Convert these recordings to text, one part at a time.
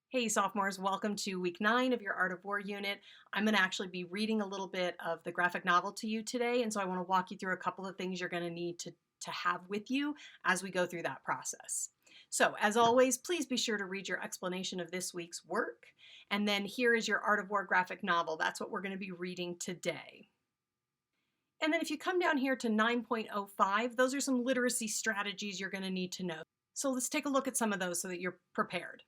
Hey sophomores, welcome to week 9 of your Art of War unit. I'm going to actually be reading a little bit of the graphic novel to you today, and so I want to walk you through a couple of things you're going to need to have with you as we go through that process. So as always, please be sure to read your explanation of this week's work, and then here is your Art of War graphic novel. That's what we're going to be reading today. And then if you come down here to 9.05, those are some literacy strategies you're going to need to know. So let's take a look at some of those so that you're prepared.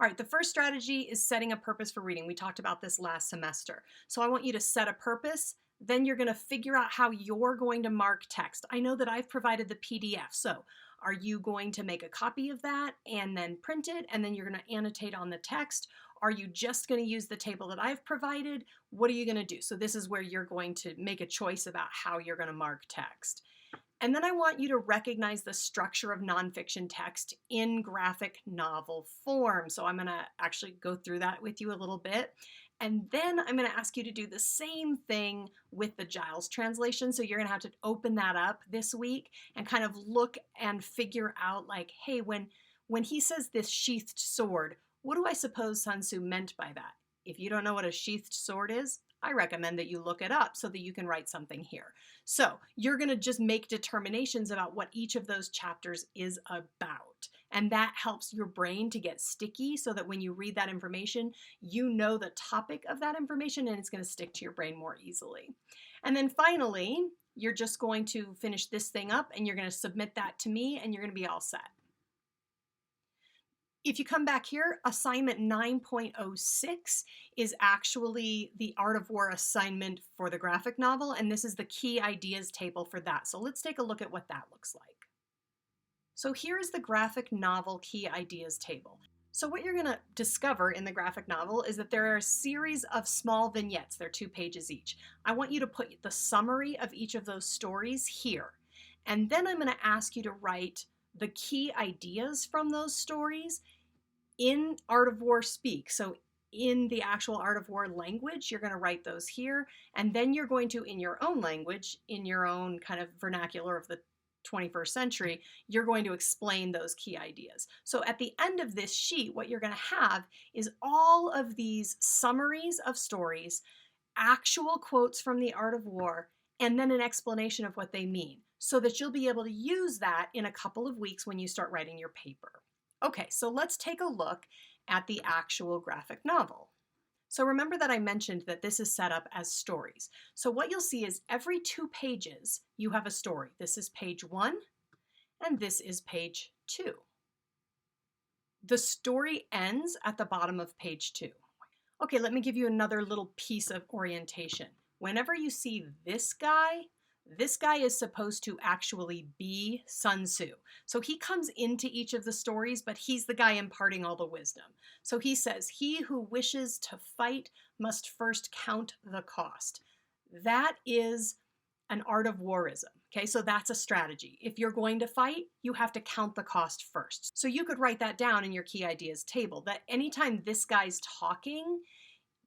All right, the first strategy is setting a purpose for reading. We talked about this last semester. So I want you to set a purpose, then you're going to figure out how you're going to mark text. I know that I've provided the PDF, so are you going to make a copy of that and then print it, and then you're going to annotate on the text? Are you just going to use the table that I've provided? What are you going to do? So this is where you're going to make a choice about how you're going to mark text. And then I want you to recognize the structure of nonfiction text in graphic novel form. So I'm going to actually go through that with you a little bit. And then I'm going to ask you to do the same thing with the Giles translation. So you're going to have to open that up this week and kind of look and figure out like, hey, when he says this sheathed sword, what do I suppose Sun Tzu meant by that? If you don't know what a sheathed sword is, I recommend that you look it up so that you can write something here. So you're going to just make determinations about what each of those chapters is about. And that helps your brain to get sticky so that when you read that information, you know the topic of that information and it's going to stick to your brain more easily. And then finally, you're just going to finish this thing up and you're going to submit that to me and you're going to be all set. If you come back here, assignment 9.06 is actually the Art of War assignment for the graphic novel, and this is the key ideas table for that. So let's take a look at what that looks like. So here is the graphic novel key ideas table. So what you're going to discover in the graphic novel is that there are a series of small vignettes. They're 2 pages each. I want you to put the summary of each of those stories here. And then I'm going to ask you to write the key ideas from those stories in Art of War speak. So in the actual Art of War language, you're going to write those here. And then you're going to, in your own language, in your own kind of vernacular of the 21st century, you're going to explain those key ideas. So at the end of this sheet, what you're going to have is all of these summaries of stories, actual quotes from the Art of War, and then an explanation of what they mean, so that you'll be able to use that in a couple of weeks when you start writing your paper. Okay, so let's take a look at the actual graphic novel. So remember that I mentioned that this is set up as stories. So what you'll see is every 2 pages, you have a story. This is page 1, and this is page 2. The story ends at the bottom of page 2. Okay, let me give you another little piece of orientation. Whenever you see this guy is supposed to actually be Sun Tzu. So he comes into each of the stories, but he's the guy imparting all the wisdom. So he says, "He who wishes to fight must first count the cost." That is an art of warism. Okay, so that's a strategy. If you're going to fight, you have to count the cost first. So you could write that down in your key ideas table, that anytime this guy's talking,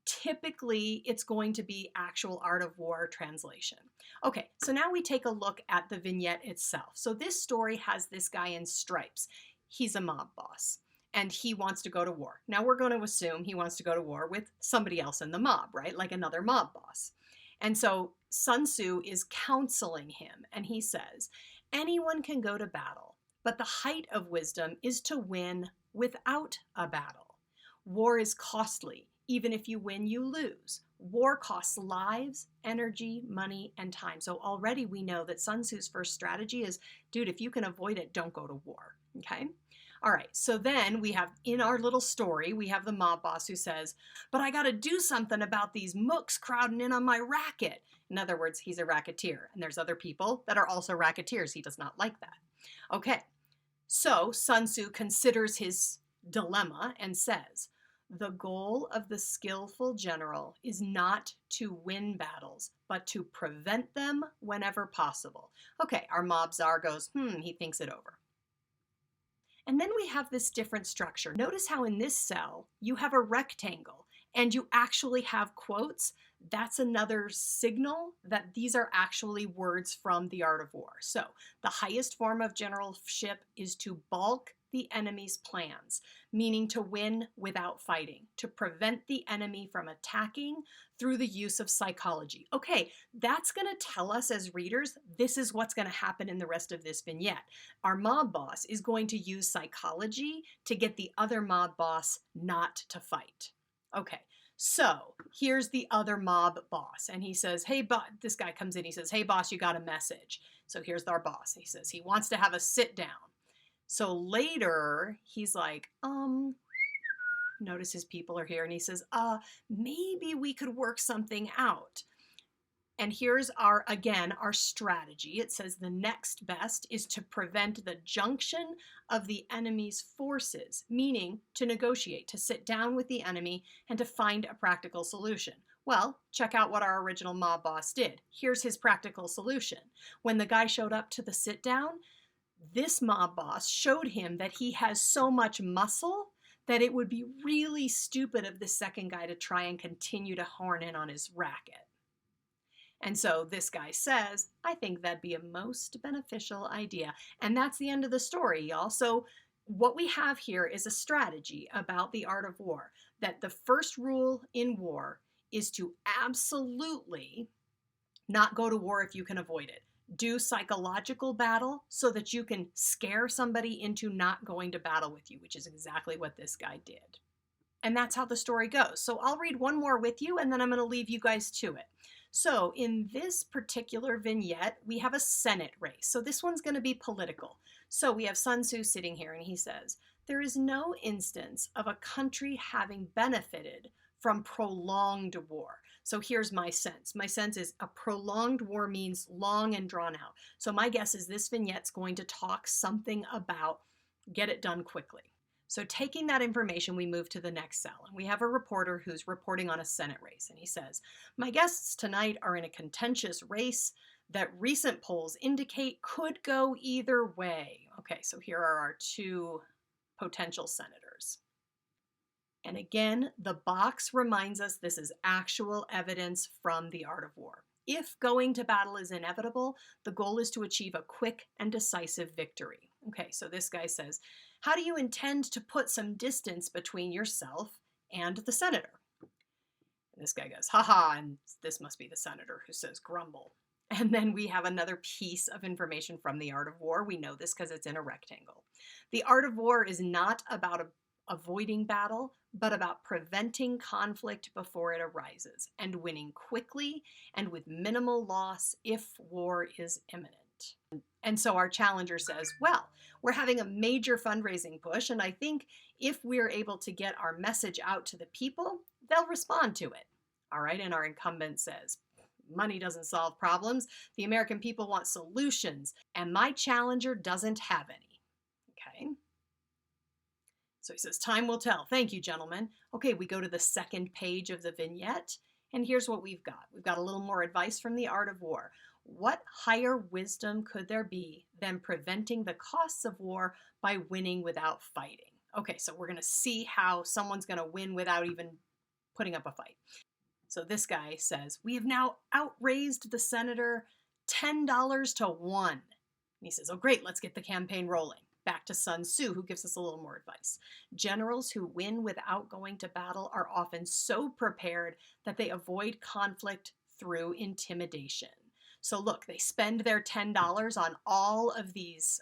typically it's going to be actual Art of War translation. Okay, so now we take a look at the vignette itself. So this story has this guy in stripes. He's a mob boss and he wants to go to war. Now we're going to assume he wants to go to war with somebody else in the mob, right? Like another mob boss. And so Sun Tzu is counseling him and he says, "Anyone can go to battle, but the height of wisdom is to win without a battle. War is costly. Even if you win, you lose. War costs lives, energy, money, and time." So already we know that Sun Tzu's first strategy is, dude, if you can avoid it, don't go to war, okay? All right, so then we have, in our little story, we have the mob boss who says, "But I gotta do something about these mooks crowding in on my racket." In other words, he's a racketeer, and there's other people that are also racketeers. He does not like that. Okay, so Sun Tzu considers his dilemma and says, "The goal of the skillful general is not to win battles, but to prevent them whenever possible." Okay, our mob czar goes, he thinks it over. And then we have this different structure. Notice how in this cell, you have a rectangle and you actually have quotes. That's another signal that these are actually words from the Art of War. So the highest form of generalship is to balk the enemy's plans, meaning to win without fighting, to prevent the enemy from attacking through the use of psychology. Okay, that's going to tell us as readers, this is what's going to happen in the rest of this vignette. Our mob boss is going to use psychology to get the other mob boss not to fight. Okay, so here's the other mob boss, and he says, hey, this guy comes in, he says, hey, boss, you got a message. So here's our boss. He says he wants to have a sit down. So later, he's like, notice his people are here, and he says, maybe we could work something out. And here's again, our strategy. It says the next best is to prevent the junction of the enemy's forces, meaning to negotiate, to sit down with the enemy and to find a practical solution. Well, check out what our original mob boss did. Here's his practical solution. When the guy showed up to the sit down, this mob boss showed him that he has so much muscle that it would be really stupid of the second guy to try and continue to horn in on his racket. And so this guy says, I think that'd be a most beneficial idea. And that's the end of the story, y'all. So what we have here is a strategy about the art of war, that the first rule in war is to absolutely not go to war if you can avoid it. Do psychological battle so that you can scare somebody into not going to battle with you, which is exactly what this guy did. And that's how the story goes. So I'll read one more with you, and then I'm going to leave you guys to it. So in this particular vignette, we have a Senate race. So this one's going to be political. So we have Sun Tzu sitting here, and he says, there is no instance of a country having benefited from prolonged war. So here's my sense. My sense is a prolonged war means long and drawn out. So my guess is this vignette's going to talk something about get it done quickly. So taking that information, we move to the next cell, and we have a reporter who's reporting on a Senate race, and he says, my guests tonight are in a contentious race that recent polls indicate could go either way. Okay, so here are our two potential senators. And again, the box reminds us this is actual evidence from the art of war. If going to battle is inevitable, the goal is to achieve a quick and decisive victory. Okay, so this guy says, how do you intend to put some distance between yourself and the senator? And this guy goes, haha, and this must be the senator who says grumble. And then we have another piece of information from the art of war. We know this because it's in a rectangle. The art of war is not about avoiding battle, but about preventing conflict before it arises and winning quickly and with minimal loss if war is imminent. And so our challenger says, well, we're having a major fundraising push, and I think if we're able to get our message out to the people, they'll respond to it. All right, and our incumbent says, money doesn't solve problems. The American people want solutions, and my challenger doesn't have any. Okay. So he says, time will tell. Thank you, gentlemen. Okay, we go to the second page of the vignette, and here's what we've got. We've got a little more advice from the art of war. What higher wisdom could there be than preventing the costs of war by winning without fighting? Okay, so we're going to see how someone's going to win without even putting up a fight. So this guy says, we have now outraised the senator $10 to 1. And he says, oh great, let's get the campaign rolling. Back to Sun Tzu, who gives us a little more advice. Generals who win without going to battle are often so prepared that they avoid conflict through intimidation. So look, they spend their $10 on all of these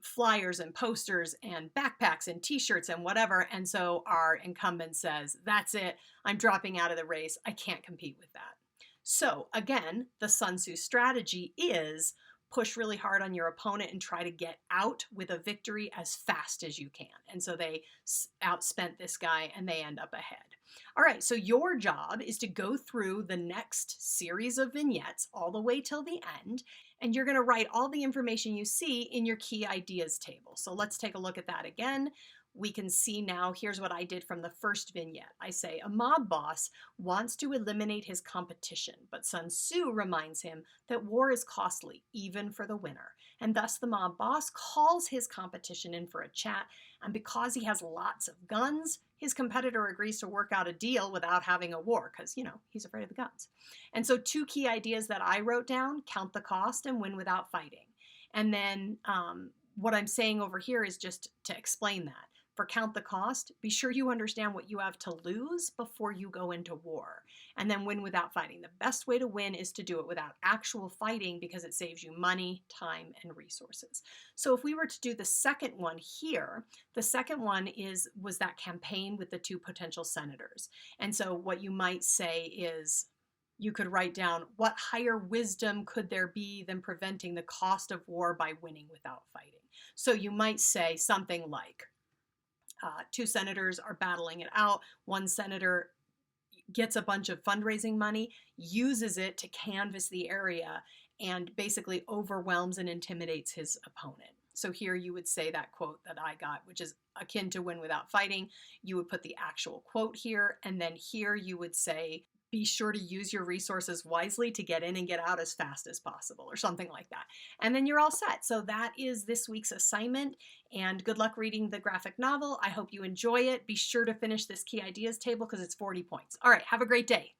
flyers and posters and backpacks and t-shirts and whatever. And so our incumbent says, that's it. I'm dropping out of the race. I can't compete with that. So again, the Sun Tzu strategy is push really hard on your opponent and try to get out with a victory as fast as you can. And so they outspent this guy and they end up ahead. All right, so your job is to go through the next series of vignettes all the way till the end, and you're going to write all the information you see in your key ideas table. So let's take a look at that again. We can see now, here's what I did from the first vignette. I say, a mob boss wants to eliminate his competition, but Sun Tzu reminds him that war is costly, even for the winner. And thus the mob boss calls his competition in for a chat, and because he has lots of guns, his competitor agrees to work out a deal without having a war, because, you know, he's afraid of the guns. And so two key ideas that I wrote down, count the cost and win without fighting. And then what I'm saying over here is just to explain that. For count the cost, be sure you understand what you have to lose before you go into war. And then win without fighting. The best way to win is to do it without actual fighting because it saves you money, time, and resources. So if we were to do the second one here, the second one was that campaign with the 2 potential senators. And so what you might say is, you could write down, what higher wisdom could there be than preventing the cost of war by winning without fighting? So you might say something like, 2 senators are battling it out. One senator gets a bunch of fundraising money, uses it to canvass the area, and basically overwhelms and intimidates his opponent. So here you would say that quote that I got, which is akin to win without fighting. You would put the actual quote here, and then here you would say, be sure to use your resources wisely to get in and get out as fast as possible, or something like that. And then you're all set. So that is this week's assignment, and good luck reading the graphic novel. I hope you enjoy it. Be sure to finish this key ideas table because it's 40 points. All right, have a great day.